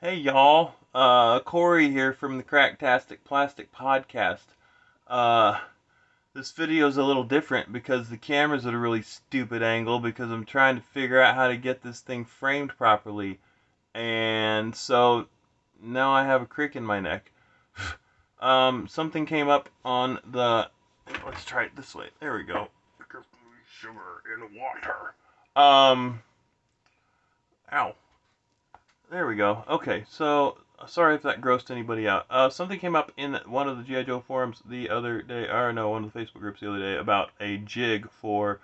Hey y'all, Corey here from the Cracktastic Plastic Podcast. Uh, this video is a little different because the camera's at a really stupid angle because I'm trying to figure out how to get this thing framed properly. And so now I have a crick in my neck. Something came up on the, let's try it this way. There we go. Sugar in water. Ow. There we go. Okay, so sorry if that grossed anybody out. Something came up in one of the G.I. Joe forums the other day, or no, one of the Facebook groups the other day about a jig for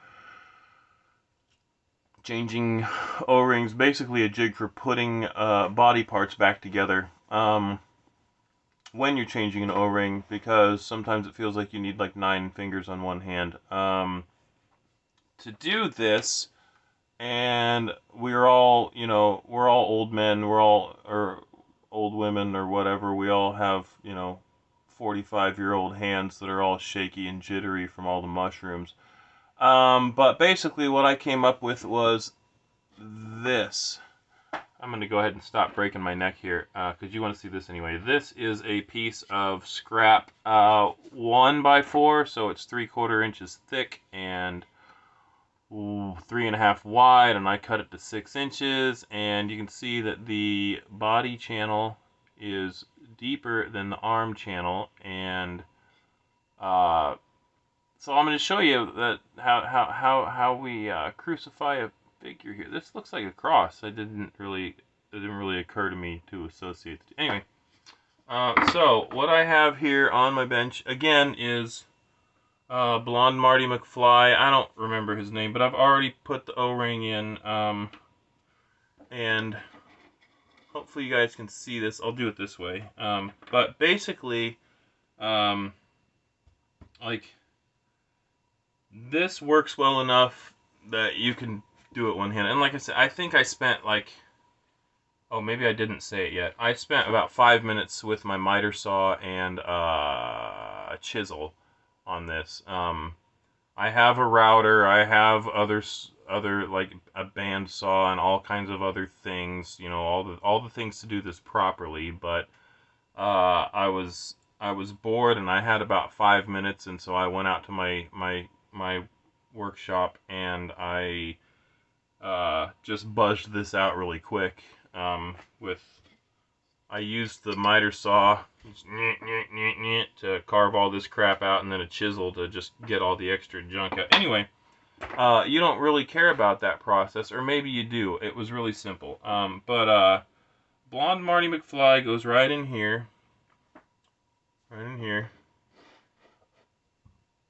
changing O-rings, basically a jig for putting body parts back together when you're changing an O-ring, because sometimes it feels like you need like 9 fingers on one hand. To do this, and we're all, we're all old men, or old women or whatever. We all have, 45-year-old hands that are all shaky and jittery from all the mushrooms. But basically what I came up with was this. I'm going to go ahead and stop breaking my neck here, because you want to see this anyway. This is a piece of scrap 1x4, so it's 3/4 inches thick and 3.5 wide, and I cut it to 6 inches, and you can see that the body channel is deeper than the arm channel, and so I'm going to show you that how we crucify a figure here. This looks like a cross. It didn't really occur to me to associate. Anyway, so what I have here on my bench again is Blonde Marty McFly. I don't remember his name, but I've already put the O-ring in, and hopefully you guys can see this. I'll do it this way. But basically, like, this works well enough that you can do it one hand. And like I said, I think I spent like, oh, maybe I didn't say it yet. I spent about 5 minutes with my miter saw and a chisel on this. I have a router, I have other like a band saw and all kinds of other things, all the things to do this properly, but I was bored and I had about 5 minutes, and so I went out to my workshop and I just buzzed this out really quick. I used the miter saw to carve all this crap out, and then a chisel to just get all the extra junk out. Anyway, you don't really care about that process, or maybe you do. It was really simple. But Blonde Marty McFly goes right in here.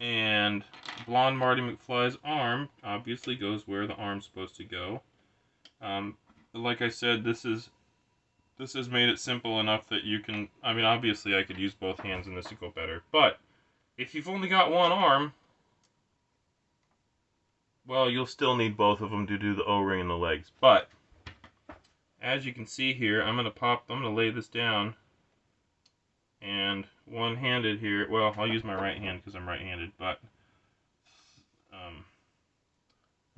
And Blonde Marty McFly's arm obviously goes where the arm's supposed to go. Like I said, this has made it simple enough that you can, I mean, obviously I could use both hands and this would go better, but if you've only got one arm, well, you'll still need both of them to do the O-ring and the legs. But as you can see here, I'm going to lay this down, and one-handed here, well, I'll use my right hand because I'm right-handed, but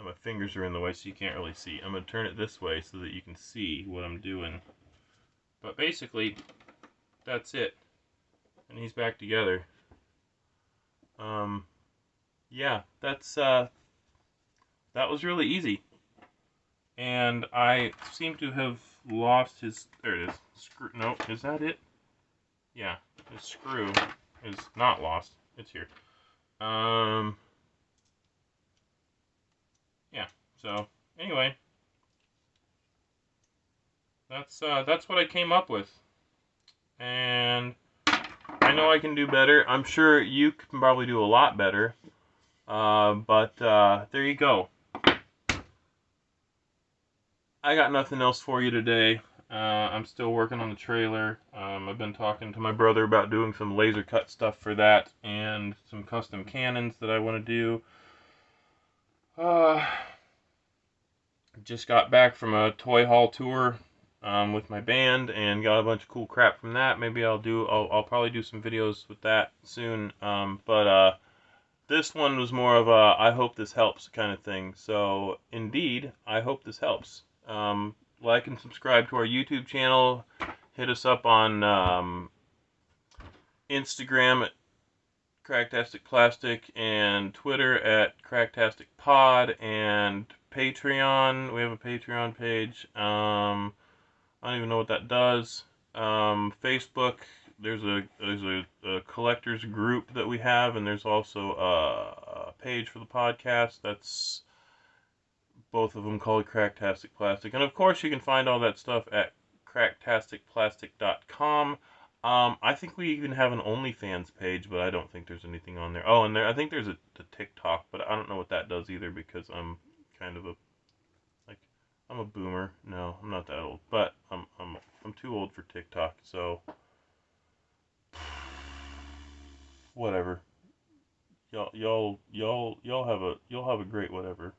my fingers are in the way so you can't really see. I'm going to turn it this way so that you can see what I'm doing. But basically, that's it. And he's back together. Yeah, that was really easy. And I seem to have lost his, there it is, screw, no, is that it? Yeah, the screw is not lost, it's here. Yeah, so, anyway. That's what I came up with. And I know I can do better. I'm sure you can probably do a lot better. But there you go. I got nothing else for you today. I'm still working on the trailer. I've been talking to my brother about doing some laser cut stuff for that and some custom cannons that I want to do. Just got back from a toy haul tour with my band and got a bunch of cool crap from that. Maybe I'll probably do some videos with that soon. But this one was more of a I hope this helps kind of thing. So indeed, I hope this helps. like and subscribe to our YouTube channel. Hit us up on Instagram at Cracktastic Plastic and Twitter at Cracktastic Pod and Patreon. We have a Patreon page. I don't even know what that does. Facebook. There's a collectors group that we have, and there's also a page for the podcast. That's both of them called Cracktastic Plastic. And of course, you can find all that stuff at cracktasticplastic.com. I think we even have an OnlyFans page, but I don't think there's anything on there. Oh, and I think there's a TikTok, but I don't know what that does either because I'm kind of like I'm a boomer. No, I'm not that old, but I'm too old for TikTok. So whatever. Y'all have a great whatever.